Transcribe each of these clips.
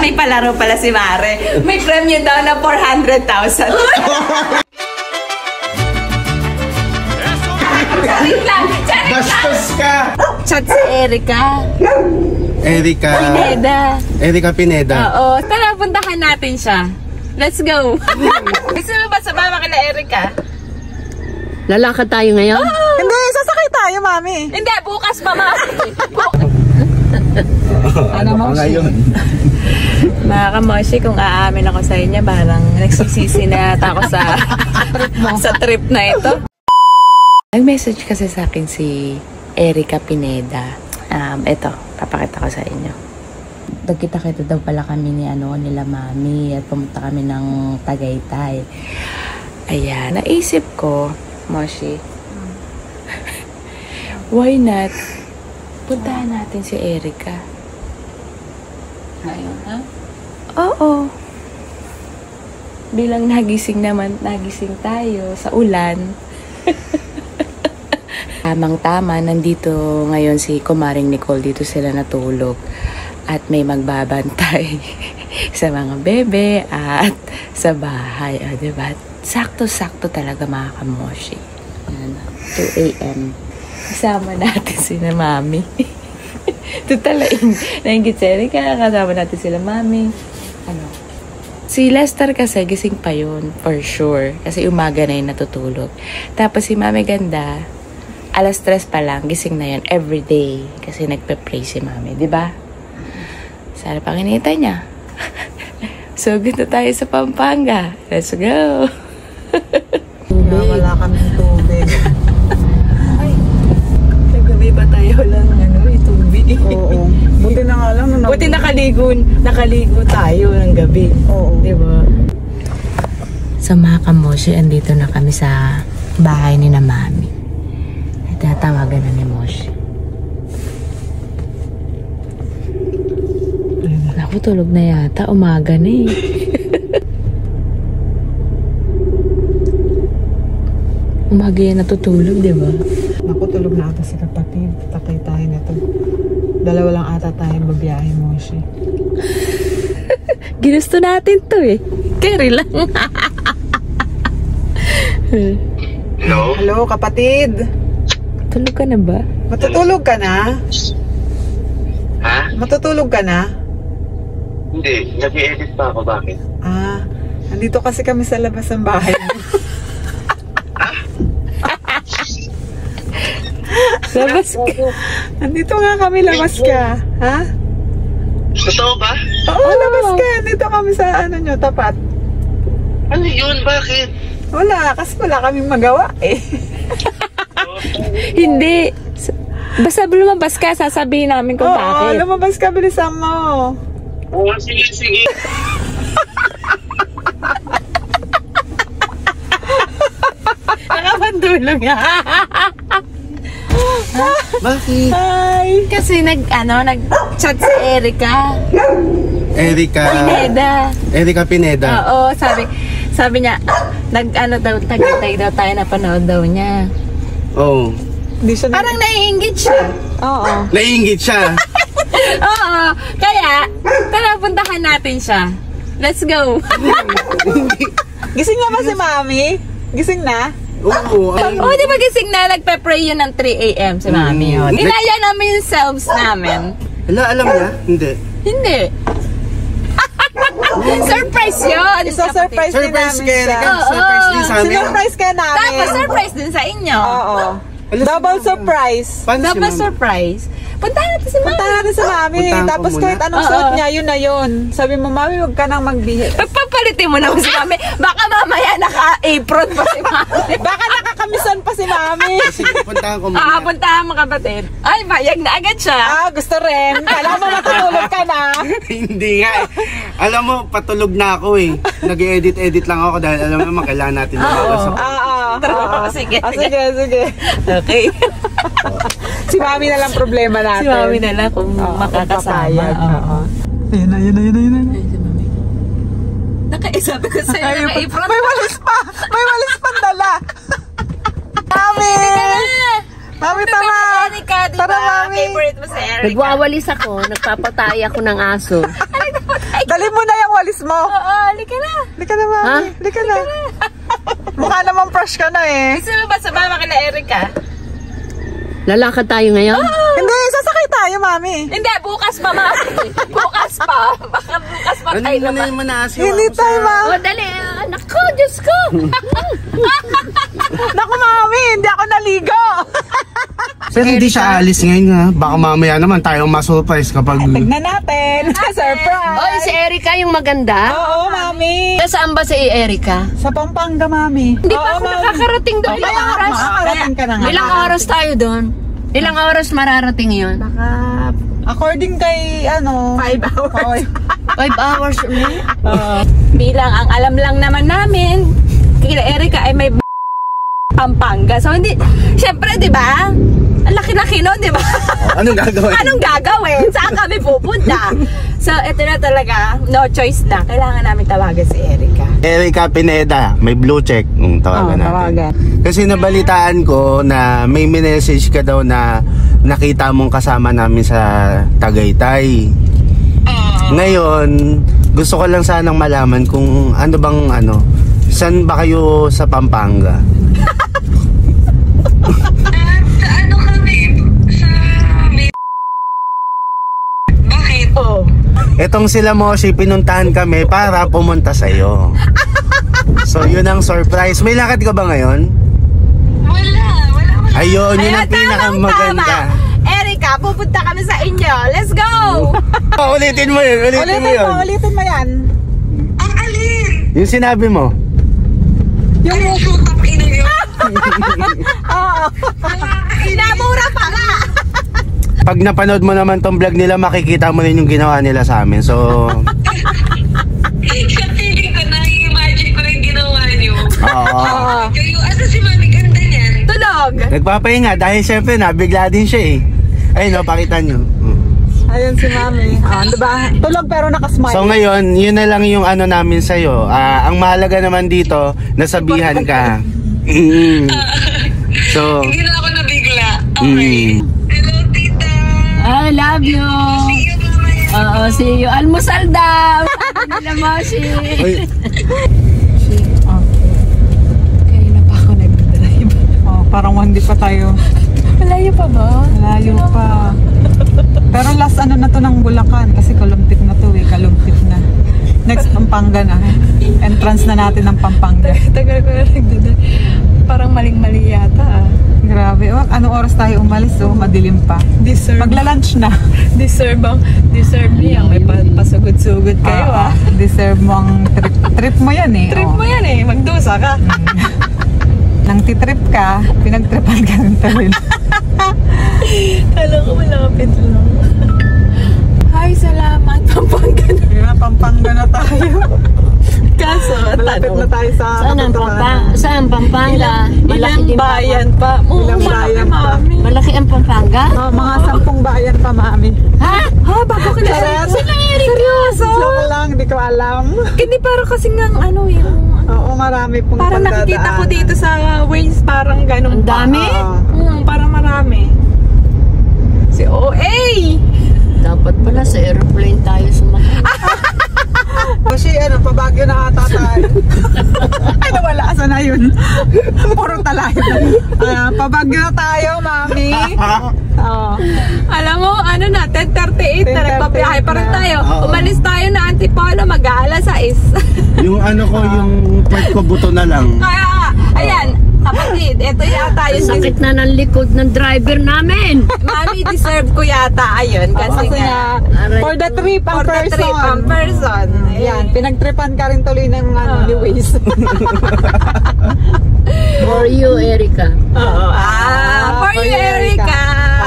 May palaro pala si Mare. May premyo daw na 400,000. Charit lang! Charit lang! Bastos ka! Chat si Erica. Erica Pineda. Oo. Tara, puntahan natin siya. Let's go! Gusto mo ba sumama kila Erica? Lalakad tayo ngayon? Oh! Hindi, sasakay tayo, mami. Hindi, bukas pa, mami. Ano mo ngayon? Mga kamoshi, kung aamin ako sa inyo, parang nagsisisi na ako sa trip na ito. Nag-message kasi sa akin si Erica Pineda. Ito, papakita ko sa inyo. Nagkita-kita daw pala kami nila mami at pumunta kami ng Tagaytay. Ayan, naisip ko, Moshi, why not puntahan natin si Erica? Ngayon, ha? Oo. Bilang nagising tayo sa ulan. Tamang-tama, nandito ngayon si Kumaring Nicole, dito sila natulog. At may magbabantay sa mga bebe at sa bahay. O, diba? Sakto-sakto talaga mga kamoshi. 2 AM. Kasama natin sila mami. Tutalain. Naingit si Erica, kasama natin sila mami. Si Lester kasi gising pa yun, for sure. Kasi umaga na yun natutulog. Tapos si Mami Ganda, alas 3 pa lang, gising na yun everyday. Kasi nagpe-pray si Mami, di ba? Sana pang inita niya. So, ganda tayo sa Pampanga. Let's go! Wala kaming tubig. Ay, nagabi ba tayo lang tubig? Oo. Buti na nga lang. Buti nakaligo tayo ng gabi. Oo. Diba? So mga kamoshi, andito na kami sa bahay ni na Mami. Tatawagan na ni Moshi. Naku, tulog na yata. Umaga na eh. Umaga yan natutulog, diba? Naku, tulog na ata si kapatid. Takay tayo na to. Dalawa lang ata tayong babiyahe, Moshi. Ginusto natin to eh. Carry lang. Hello? Hello, kapatid. Tulog ka na ba? Matutulog ka na? Ha? Matutulog ka na? Hindi, nag-i-edit pa ako. Bakit? Nandito kasi kami sa labas ng bahay. Labas ka. Nandito nga kami, labas ka. Ha? Totoo ba? Oo, labas ka. Nandito kami sa nyo, tapat. Ano yun? Bakit? Wala, kasi wala kaming magawa eh. Hindi. Basta lumabas ka, sasabihin namin kung bakit. Oo, lumabas ka, bilisan mo. Oo, sige. Nakapantulog nga. Bakit? Hi! Kasi nag-chat si Erica. Erica Pineda. Oo, sabi niya, Tagaytay daw tayo, napanood daw niya. Oo. Hindi siya Parang naiinggit siya. Oo. Naiingit siya. Oo, kaya, tara, puntahan natin siya. Let's go. Gising na ba si Mami? Gising na? Oo. Di ba gising na, nagpe-pray yun ng 3 AM si Mami. Dinaya namin yung selves namin. Alam niya? Hindi. Hindi. Surprise yun! Surprise din namin siya. Surprise din sa amin. Sinurprise ka namin. Tapos surprise din sa inyo. Oo. Double surprise. Double surprise. Puntahan natin si Mami. Puntahan natin si Mami. Puntahan ko Tapos muna. kahit anong suot niya, yun na yun. Sabi mo, Mami, huwag ka nang magbihis. Pagpapalitin mo naman si Mami. Baka mamaya naka-apron pa si Mami. Baka nakakamisan pa si Mami. Sige, puntahan ko muna. Puntahan mo kapatid. Ay, bayag na agad siya. Gusto rin. Kala mo matutulog ka na. Hindi nga eh. Alam mo, patulog na ako eh. Nag-edit lang ako dahil alam mo, kailangan natin lumabas ako. Sige. Sige. Okay. Si Mami na lang problema natin. Si Mami na lang kung makakasama. Ayun na. Sabi ko sa'yo, naka-apron. May walis pa! May walis pang dala! Mami! Mami, tara! Tara, Mami! Favorite mo si Erica. Nagwawalis ako, nagpapatay ako ng aso. Dali mo. Oo, halika na. Halika na, mami. Ha? Halika na. Mukha naman fresh ka na eh. Gusto mo ba sumama kila Erica? Lalakad tayo ngayon? Hindi, sasakay tayo, mami. Hindi, bukas pa, mami. Bukas pa. Baka bukas pa Ano tayo mo na naman. yung manaasyo? Hindi tayo, mami. Oh, dali. Anak ko, Diyos ko. Naku, mami, hindi ako naligo. Pero hindi siya alis ngayon nga. Baka mamaya naman tayong masurprise kapag... Tignan natin. Surprise. Oy, si Erica yung maganda. Oo, mami. Saan ba si Erica? Sa Pampanga, mami. Hindi pa ako nakakarating doon. Ilang oras? Makakarating ka na nga. Ilang oras tayo doon? Ilang oras mararating yun? According kay, 5 hours. 5 hours ulit? Bilang ang alam lang naman namin, kila Erica ay may Pampanga. So hindi, syempre, di ba? Ang laki-laki nun, di ba? Anong gagawin? Anong gagawin? Saan kami pupunta? So, ito na talaga, no choice na. Kailangan namin tawagan si Erica. Erica Pineda, may blue check. Tawagan natin. Tawagan. Kasi nabalitaan ko na may message ka daw na nakita mong kasama namin sa Tagaytay. Ngayon, gusto ko lang sanang malaman kung ano bang saan ba kayo sa Pampanga? Ano kami? Sa... Bakit? Oh. Etong sila Moshi, pinuntahan kami para pumunta sa'yo. So, yun ang surprise. May lakad ka ba ngayon? Wala. Ayun, yun ang Ayun, pinakamaganda. tama. Erica, pupunta kami sa inyo. Let's go! Ulitin mo yun, ulitin mo yun. Ulitin mo yan. Ang alin? Yung sinabi mo. Yung shoot up ina yun. Oo. Sinamura pa nga! Pag napanood mo naman tong vlog nila, makikita mo rin yung ginawa nila sa amin. So, Sa feeling ko, na-imagine ko rin ginawa niyo. oo. Kayo, si Mami, ganda niyan. Tulog! Nagpapahinga dahil syempre nabigla din siya eh. Ayun, pakita nyo. Ayun si mami. Diba? Tulog pero nakasmile. So ngayon, yun na lang yung namin sa'yo. Ang mahalaga naman dito, nasabihan ka. So, Hindi na ako nabigla. Okay. Hello, tita. I love you. See you mamaya. Oo, see you. Almusal daw. Sabi nila Moshi. uy, Kaya na pa ako nag-drive. Parang hindi pa tayo. Malayo pa ba? Malayo pa. Pero last na to ng Bulacan kasi kalumpit na to kalumpit na. Next Pampanga na. Entrance na natin ng Pampanga. Tagal ko na nagdadrive. Parang maling-mali yata Grabe. Anong oras tayo umalis? Madilim pa. Deserve. Magla-lunch na. Deserve niya. May pasugod-sugod kayo Deserve mo ang trip mo yan eh. Trip mo yan eh. Magdusa ka. Nang titrip ka, pinagtripan ka rin tuloy. Kala ko malapit lang. Hi, salamat. Pampanga na. Kaya Pampanga na tayo. Kaso, Malapit na tayo sa Saan Pampanga? Malaki Ilang din bayan pa. Ilang bayan pa. Mami. Malaki ang Pampanga? Mga 10 bayan pa, mami. Ha? Ha? Bago ka na. Charet. Seryoso? Joke lang, di ko alam. Hindi parang kasi nga yung... Oo, marami pong Parang nakikita ko dito sa Waze parang ganun Ang dami? Parang marami. Si OA! Dapat pala sa airplane tayo sumakay. Kasi pabagyo na ata tayo. Ay, nawala. Asa na yun? Puro talayo. Pabagyo na tayo, mami. Alam mo, 10:38 na 10:38 nagpabiyahe pa rin tayo. Oo. Umalis tayo na Antipolo, mag-aalas 6. yung yung part ko buto na lang. Kaya, ayan, kapatid, ito yata yung Sakit na ng likod ng driver namin. Mami, deserve ko yata, ayun. Kasi Kasi nga, nga, for the trip ang for the person. trip ang person. Ayan, pinagtripan ka rin tuloy ng ni Waze. For you, Erica. Oo. For you, Erica.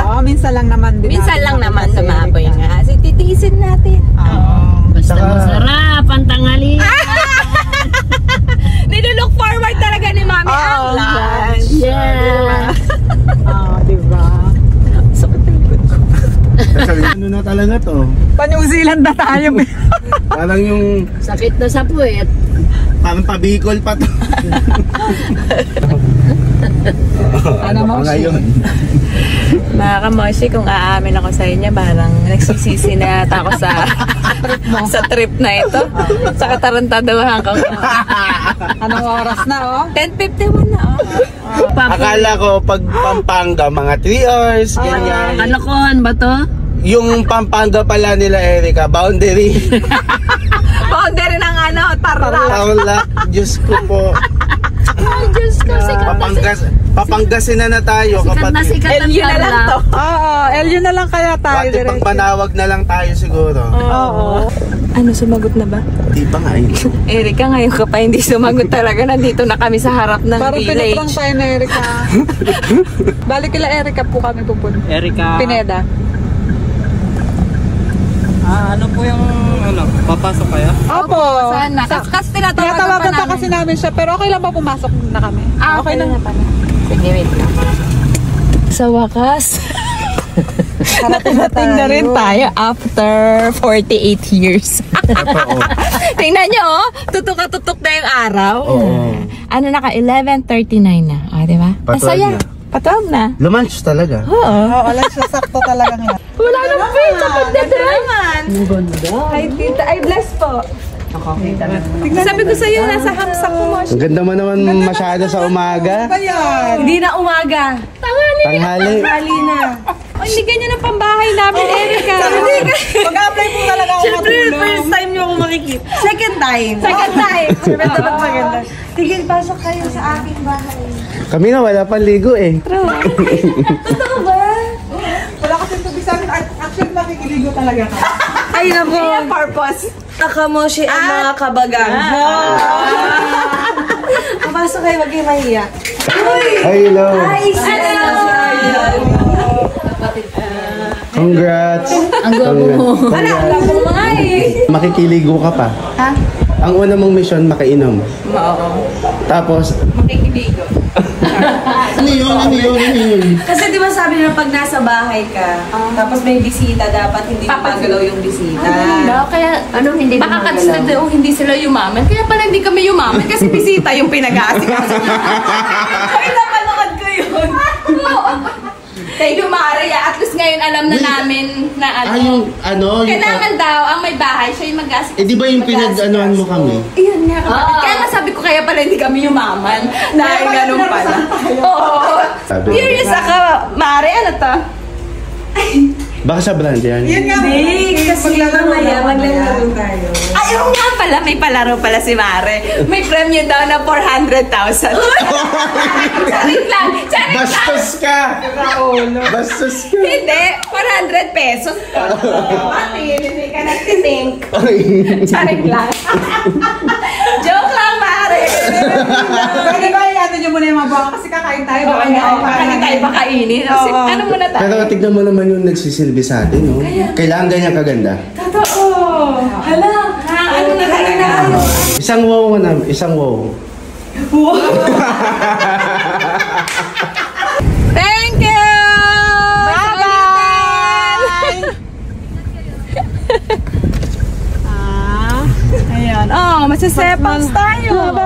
Oo, minsan lang naman din. Minsan lang naman si tumapoy Erica. nga. So, titiisin natin. Oo. Basta Saka- masarap ang tanghalian. Nilulook forward talaga ni Mami ang lunch. Yeah. Diba? Sabi, ano na talaga to. Pa-New Zealand na tayo. Parang yung, Sakit na sa puwet. parang pabikol pa to. Ano mo? ngayon? Mga kamoshi, kung aamin ako sa inyo, parang nagsisisi na yata ako sa trip na ito. Sa katarantaduhan ko. Anong oras na, oh? 10:51 na, oh. Akala ko pag Pampanga, mga 3 hours, ganyan. Kalokohan ba to? Yung Pampanga pala nila, Erica, boundary. Boundary ng Tarlac. Tarlac, Diyos ko po. Ay, Diyos ko, sikat na Papanggasin na tayo, sikat na kapatid. sikat ang LU na lang Tarlac. to. Oo, LU na lang kaya tayo. Pati pang panawag na lang tayo siguro. Oo. Ano, sumagot na ba? Di ba nga yun? Erika, ngayon ka pa hindi sumagot talaga. Nandito na kami sa harap ng Parang pinutrang village. tayo na Erika. Balik kila Erika po kami pupunta. Erika. Pineda. Ano po yung papasok kaya? Opo. Sana. Kasi tinatawagan Tinatawagan pa pa kasi namin siya, pero okay lang ba pumasok na kami? Okay na pala. Sige, wait lang. Sa wakas, Nakarating na rin tayo after 48 years. Tingnan nyo, oh. Tutok-tutok na yung araw. Oo. Ano naka 11:39 na. O, diba? Pa-12 Masaya. na. Pa-12 na. Lumanch talaga. Oo. Oo, lang siya sakto talaga nga. Wala nang pay sa pagdadrive. Ay, tita, ay bless po. Sabi ko sa'yo, nasa hamsak ko mo. Ang ganda mo naman masyado sa umaga. Ayan. Hindi na umaga. Tanghali. Oh, hindi ganyan ang pambahay namin, Erika. Mag-apply po talaga ako matulong. First time niyo ako makikita. Second time. Second time. Maganda. Sige, pasok kayo sa aking bahay. Kami nga wala pang ligo eh. Totoo ba? Wala kasi tubig sa akin. Actually, makikiligo talaga ka. Ay, nako. Kaya purpose. Nakamoshi ang mga kabagang. Papasok kayo, wag kayo mahiya. Hello. Hello! Congrats. Ang gwapo mo. Congrats. Ang gwapo mo nga eh. Makikiligo ka pa. Ha? Ang una mong mission, makainom. Oo. Tapos, Makikibigo. ano yun? Kasi di ba sabi nila pag nasa bahay ka, tapos may bisita, dapat hindi magalaw yung bisita. Kaya, hindi baka consider hindi sila yumaman. Kaya pala hindi kami yumaman kasi bisita yung pinag-aasikaso. Ay, napanood ko yun. Oo. Kaya Maria, at least ngayon alam na namin na ano. yung ano, Kailangan daw, ang may bahay, siya yung mag-aasikaso. di ba yung pinag-anoan mo kami? Iyon nga kapatid. Kaya nga sabi ko kaya pala hindi kami yumaman. Dahil ganun pala. Oo. Sabi. Curious ako, Mare, ano to? Baka sa brand yan. Yan nga. Hindi, kasi mamaya maglalaro tayo. Ay, oo nga pala, may palaro pala si Mare. May premyo daw na 400,000. Charing lang, charing lang. Bastos ka! Bastos ka! Hindi, 400 pesos. Pati, hindi ka nagtitink. Charing lang. Joke lang, Mare. Pwede ba i-ano nyo muna yung mga baka kasi kakain tayo. Baka Baka tayo pakainin. Kasi, ano muna tayo? Pero tignan mo naman yung nagsisilbi sa atin, no? Kailangan ganyan kaganda. Totoo. Hala, ano na tayo na kayo? Isang wow na, isang wow. Thank you! Bye-bye! Ayan. Oh, masasepals tayo.